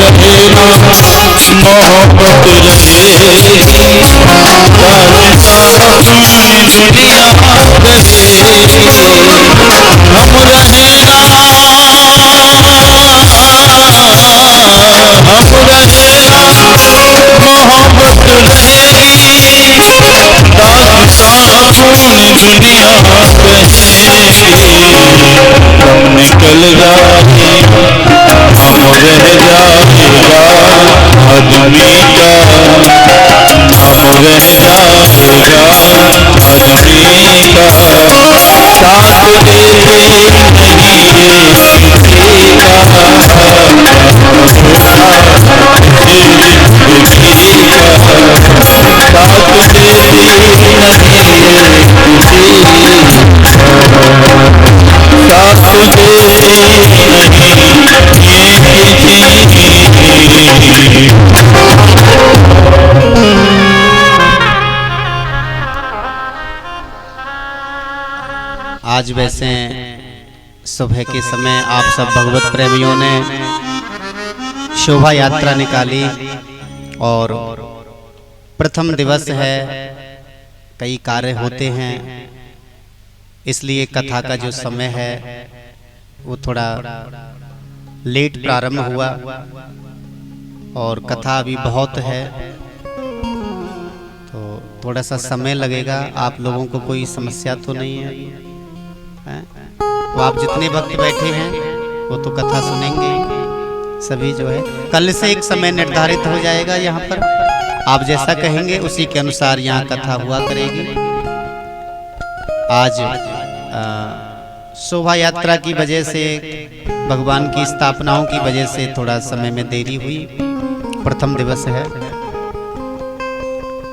रहे ना मोहब्बत रहेगी, दास्तां हुई दुनिया कहेगी। हम रहे ना, हम रहे ना मोहब्बत रहेगी, दास्तां पूरी दुनिया कहेगी। हम निकल जाए हम रह जाए मीठा नाम रहना होगा आज मीठा साथ दे नहीं ये आज वैसे सुबह के समय आप सब भगवत प्रेमियों ने शोभा यात्रा निकाली और प्रथम दिवस है, कई कार्य होते हैं, इसलिए कथा का जो समय है वो थोड़ा लेट प्रारंभ हुआ और कथा अभी बहुत है तो थोड़ा सा समय लगेगा। आप लोगों को कोई समस्या तो नहीं है? तो आप जितने वक्त बैठे हैं वो तो कथा सुनेंगे सभी जो है। कल से एक समय निर्धारित हो जाएगा यहाँ पर, आप जैसा कहेंगे उसी के अनुसार यहाँ कथा हुआ करेगी। आज शोभा यात्रा की वजह से, भगवान की स्थापनाओं की वजह से थोड़ा समय में देरी हुई, प्रथम दिवस है।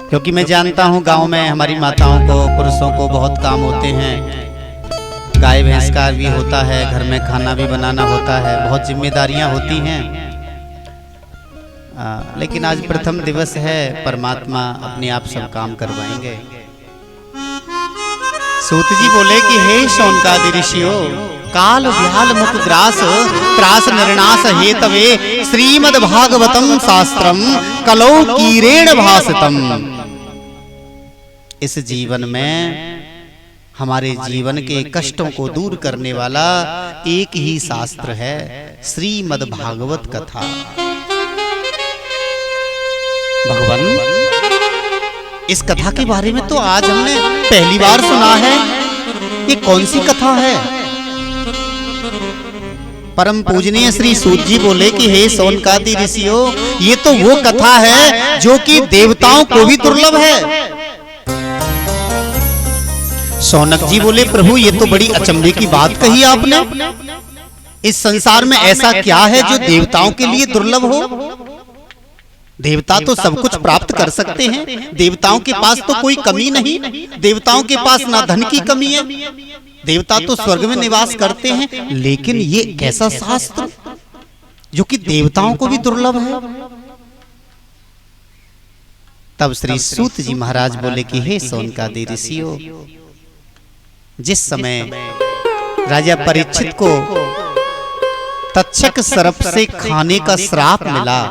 क्योंकि मैं जानता हूँ गांव में हमारी माताओं को, पुरुषों को बहुत काम होते हैं, गाय भैंस का भी होता है, घर में खाना भी बनाना होता है, बहुत जिम्मेदारियां होती हैं। लेकिन आज प्रथम दिवस है, परमात्मा अपने आप सब काम करवाएंगे। सूत जी बोले कि हे शौनकादि ऋषियों, काल व्याल मुख ग्रास त्रास निर्णास हेतवे श्रीमद् भागवतम शास्त्रम कलौ कीरेण भासितम। इस जीवन में हमारे जीवन के कष्टों को दूर करने वाला एक ही शास्त्र है, श्रीमद् भागवत कथा। भगवान, इस कथा के बारे में तो आज हमने पहली बार सुना है, ये कौन सी कथा है? परम पूजनीय श्री सूत जी बोले कि हे शौनकादि ऋषियों, ये तो वो कथा है जो कि देवताओं को भी दुर्लभ है। शौनक जी बोले प्रभु, ये तो बड़ी अचंभे की बात कही आपने। इस संसार में ऐसा क्या है जो देवताओं के लिए दुर्लभ हो? देवता तो सब कुछ प्राप्त कर सकते हैं, देवताओं के पास तो कोई कमी नहीं, देवताओं के पास ना धन की कमी है, देवता तो स्वर्ग में निवास करते हैं। लेकिन ये कैसा शास्त्र जो कि देवताओं को भी दुर्लभ है? तब श्री सूत जी महाराज बोले कि हे शौनकादि ऋषियों, जिस समय राजा परीक्षित को तक्षक सर्प से खाने का श्राप मिला,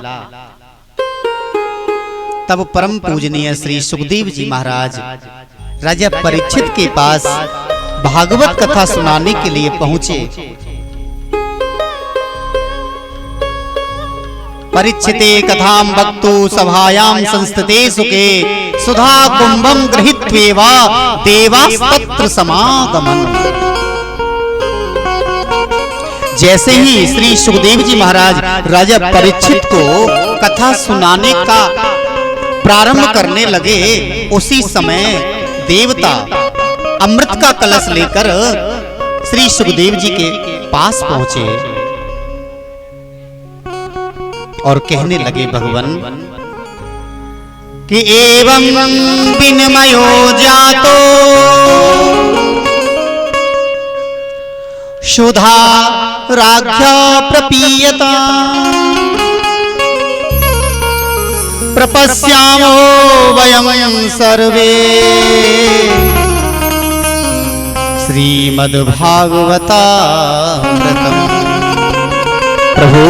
तब परम पूजनीय श्री सुखदेव जी महाराज राजा परीक्षित के पास भागवत कथा सुनाने के लिए पहुंचे। परीक्षिते कथां वक्तु सभायां संस्थिते सुखे सुधा कुंभं गृहीत्वेवा देवास्तत्र समागमन्। जैसे ही श्री सुखदेव जी महाराज राजा परीक्षित को कथा सुनाने का प्रारंभ करने लगे, उसी समय देवता अमृत का कलश लेकर श्री सुखदेव जी के पास पहुंचे और कहने लगे भगवान कि एवं विनिमयो जातो सुधा राज्ञा प्रपीयता प्रपश्यामो वयं सर्वे श्रीमद् भागवतामृतम्। प्रभु,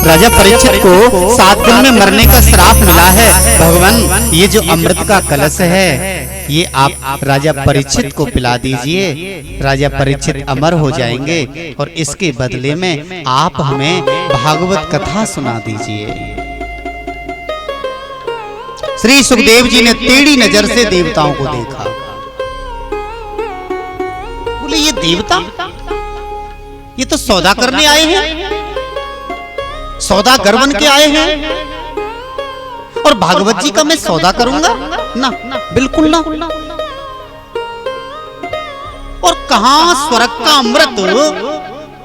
राजा परीक्षित को 7 दिन में मरने का श्राप मिला है। भगवान, ये जो अमृत का कलश है ये आप राजा परीक्षित को पिला दीजिए, राजा परीक्षित अमर हो जाएंगे और इसके बदले में आप हमें भागवत कथा सुना दीजिए। श्री सुखदेव जी ने टेढ़ी नजर से देवताओं को देखा, बोले ये देवता, ये तो सौदा करने आए हैं, सौदागर बन के आए हैं और भागवत जी का मैं सौदा करूंगा ना, बिल्कुल ना। और कहां स्वर्ग का अमृत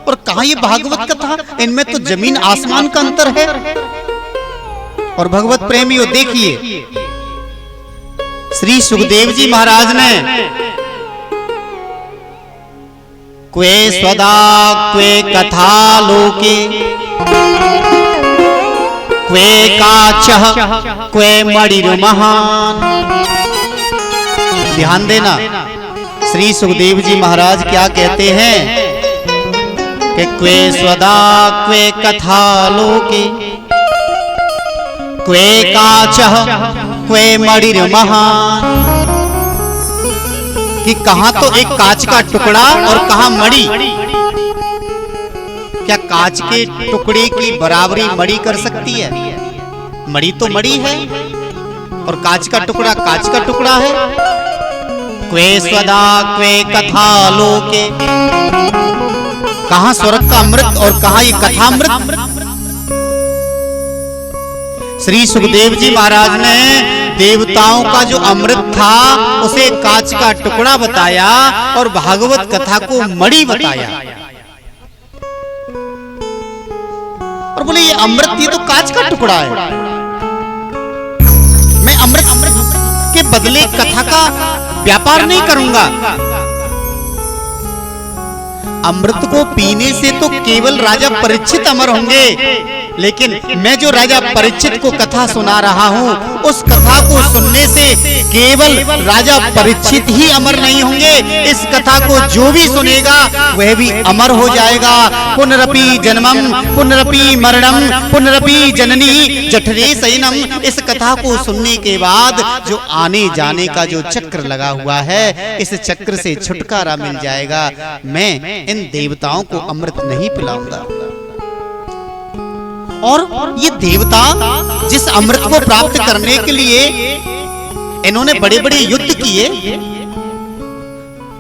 और कहां ये भागवत कथा, इनमें तो जमीन आसमान का अंतर है। और भगवत प्रेमियों देखिए, श्री सुखदेव जी महाराज ने क्वे स्वदा क्वे कथा लोके क्वे काचः क्वे मणिर्महान्। ध्यान देना, श्री सुखदेव जी महाराज क्या कहते हैं कि क्वे स्वदा क्वे कथा लोके क्वे काचः क्वे मणिर्महान्। कि कहां तो एक कांच का टुकड़ा और कहां मणि। क्या कांच के टुकड़े की बराबरी मणि कर सकती है? मणि तो मणि है और कांच का टुकड़ा कांच का टुकड़ा है। क्वे स्वदा क्वे कथा लोके, कहां स्वर्ग का अमृत और कहां ये कथामृत। श्री सुखदेव जी महाराज ने देवताओं का जो अमृत था उसे कांच का टुकड़ा बताया और भागवत कथा को मणि बताया। और बोले ये अमृत, ये तो कांच का टुकड़ा है, मैं अमृत के बदले कथा का व्यापार नहीं करूंगा। अमृत को पीने से तो केवल राजा परीक्षित अमर होंगे, लेकिन मैं जो राजा परीक्षित को कथा सुना रहा हूं उस कथा को सुनने से केवल राजा परीक्षित ही अमर नहीं होंगे, इस कथा को जो भी सुनेगा वह भी अमर हो जाएगा। पुनरपि जन्मम पुनरपि मरणम पुनरपि जननी जठरे शयनम। इस कथा को सुनने के बाद जो आने जाने का जो चक्र लगा हुआ है, इस चक्र से छुटकारा मिल जाएगा। मैं इन देवताओं को अमृत नहीं पिलाऊंगा। और ये देवता जिस अमृत को प्राप्त करने के लिए इन्होंने बड़े बड़े युद्ध किए,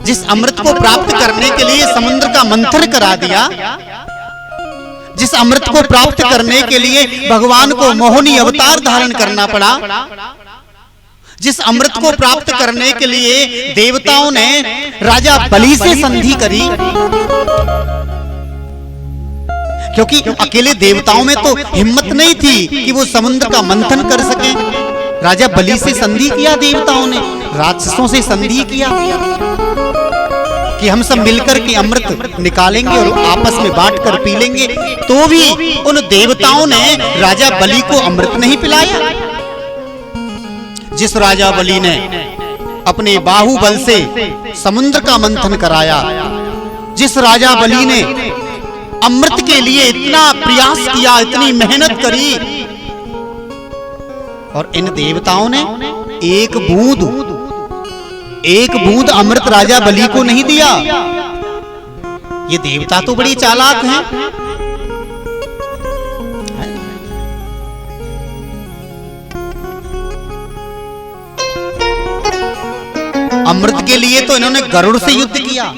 जिस अमृत को प्राप्त करने के लिए समुद्र का मंथन करा दिया, जिस अमृत को प्राप्त करने के लिए भगवान को मोहिनी अवतार धारण करना पड़ा, जिस अमृत को प्राप्त करने के लिए देवताओं ने राजा बलि से संधि करी, क्योंकि अकेले देवताओं में तो हिम्मत नहीं थी कि वो समुद्र का मंथन कर सके। राजा बलि से संधि किया देवताओं ने, राक्षसों से संधि किया कि हम सब मिलकर के अमृत निकालेंगे और आपस में बांट कर पी लेंगे। तो भी उन देवताओं ने राजा बलि को अमृत नहीं पिलाया। जिस राजा बलि ने अपने बाहुबल से समुद्र का मंथन कराया, जिस राजा बलि ने अमृत के लिए इतना प्रयास किया, इतनी मेहनत करी, और इन देवताओं ने एक बूंद अमृत राजा बलि को नहीं दिया। ये देवता तो बड़ी चालाक हैं। अमृत के लिए तो इन्होंने गरुड़ से युद्ध किया।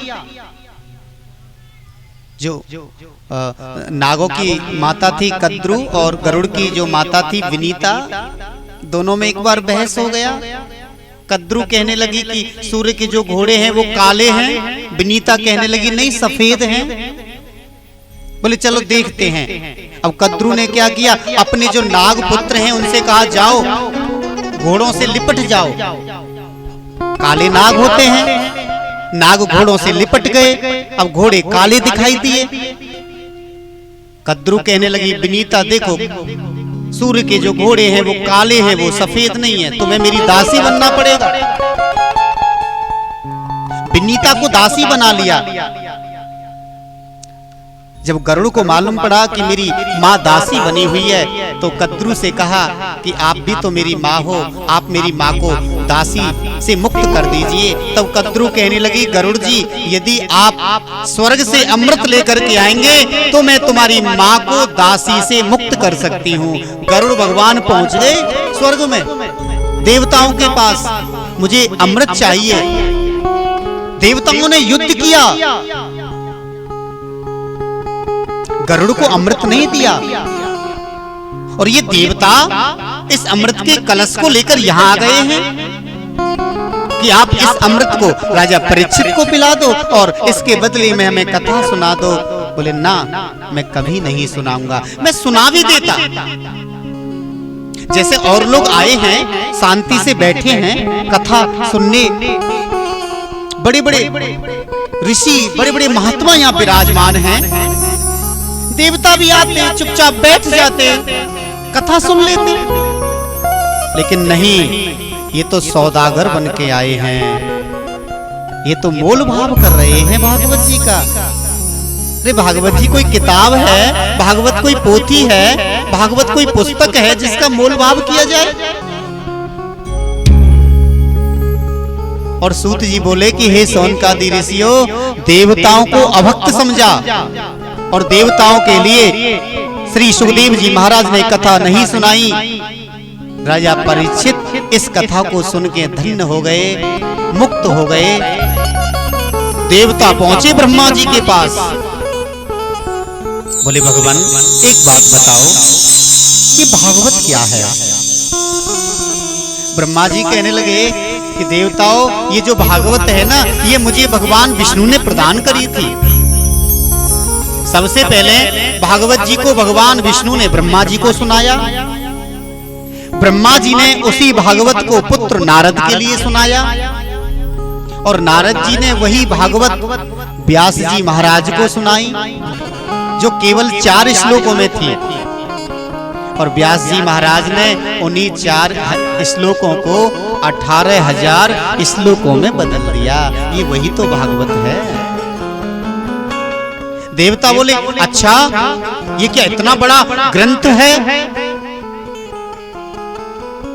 जो नागों की माता थी कद्रु और गरुड़ की जो माता थी विनीता, दोनों में एक बार बहस हो गया। कद्रु कहने लगी कि सूर्य के जो घोड़े हैं वो काले हैं, विनीता कहने लगी नहीं सफेद हैं। बोले चलो देखते हैं। अब कद्रु ने क्या किया, अपने जो नाग पुत्र हैं उनसे कहा जाओ घोड़ों से लिपट जाओ। काले नाग होते हैं, नाग घोड़ों से लिपट गए। अब घोड़े काले दिखाई दिए। कद्रु कहने लगी विनीता देखो सूर्य के जो घोड़े हैं वो काले हैं, वो सफेद नहीं है, तुम्हें मेरी दासी बनना पड़ेगा। विनीता को दासी बना लिया। जब गरुड़ को मालूम पड़ा कि मेरी माँ दासी बनी हुई है, तो कद्रु से कहा कि आप भी तो मेरी माँ हो, आप मेरी माँ को दासी से मुक्त कर दीजिए। तब कद्रु कहने लगी गरुड़ जी यदि आप स्वर्ग से अमृत लेकर के आएंगे तो मैं तुम्हारी माँ को दासी से मुक्त कर सकती हूँ। गरुड़ भगवान पहुंच गए स्वर्ग में देवताओं के पास, मुझे अमृत चाहिए। देवताओं ने युद्ध किया, गरुड़ को अमृत नहीं दिया। और ये देवता इस अमृत के कलश को लेकर यहाँ आ गए हैं कि आप इस अमृत को राजा परीक्षित को पिला दो और इसके बदले में हमें कथा सुना दो। बोले ना, मैं कभी नहीं सुनाऊंगा। मैं सुना भी देता, जैसे और लोग आए हैं शांति से बैठे हैं कथा सुनने, बड़े बड़े ऋषि बड़े बड़े महात्मा यहाँ विराजमान हैं, देवता भी आते चुपचाप बैठ जाते कथा सुन लेते, लेकिन नहीं, ये तो सौदागर बन के आए हैं, ये तो मोल भाव कर रहे हैं भागवत जी का। अरे भागवत जी कोई किताब है, भागवत कोई पोथी है, भागवत कोई पुस्तक है जिसका मोल भाव किया जाए। और सूत जी बोले कि हे सौनकादि ऋषियों, देवताओं को अभक्त समझा और देवताओं के लिए श्री सुखदेव जी महाराज ने कथा नहीं सुनाई। राजा परीक्षित इस कथा को सुन के धन्य हो गए, मुक्त हो गए। देवता पहुंचे ब्रह्मा जी के पास, बोले भगवान एक बात बताओ, ये भागवत क्या है? ब्रह्मा जी कहने लगे कि देवताओं, ये जो भागवत है ना, ये मुझे भगवान विष्णु ने प्रदान करी थी। सबसे पहले भागवत जी को भगवान विष्णु ने ब्रह्मा जी को सुनाया, ब्रह्मा जी ने उसी भागवत को पुत्र नारद के लिए सुनाया और नारद जी ने वही भागवत व्यास जी महाराज को सुनाई, जो केवल 4 श्लोकों में थी। और व्यास जी महाराज ने उन्हीं 4 श्लोकों को 18,000 श्लोकों में बदल दिया। ये वही तो भागवत है। देवता बोले, अच्छा ये क्या इतना बड़ा ग्रंथ है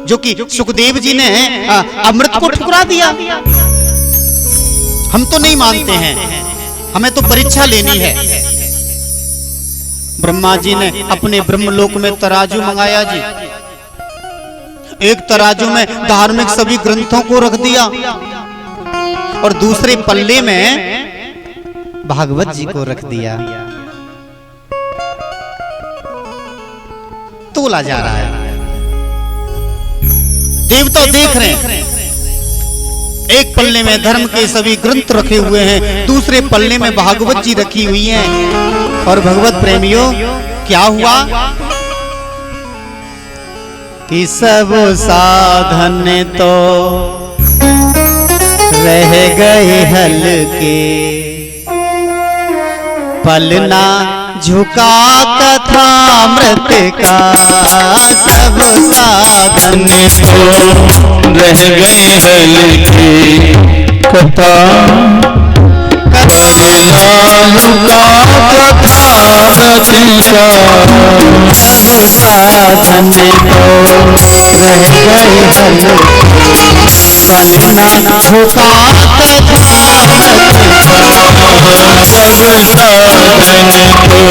जो कि सुखदेव जी ने अमृत को ठुकरा दिया? हम तो नहीं मानते हैं, हमें तो परीक्षा लेनी है। ब्रह्मा जी ने अपने ब्रह्मलोक में तराजू मंगाया जी, एक तराजू में धार्मिक सभी ग्रंथों को रख दिया और दूसरे पल्ले में भागवत जी को रख दिया। तोला जा रहा है, देवता देख रहे हैं, एक पल्ले में धर्म के सभी ग्रंथ रखे हुए हैं, दूसरे पल्ले में भागवत जी रखी हुई हैं। और भगवत प्रेमियों, क्या हुआ कि सब साधन तो रह गए हल्के, पलना झुका कथामृत का। सब साधन तो रह गए हल्के, कथा झुका कथामृत का। सब साधन तो रह गए हल्के, पलना झुका कथामृत का। सब साधन तो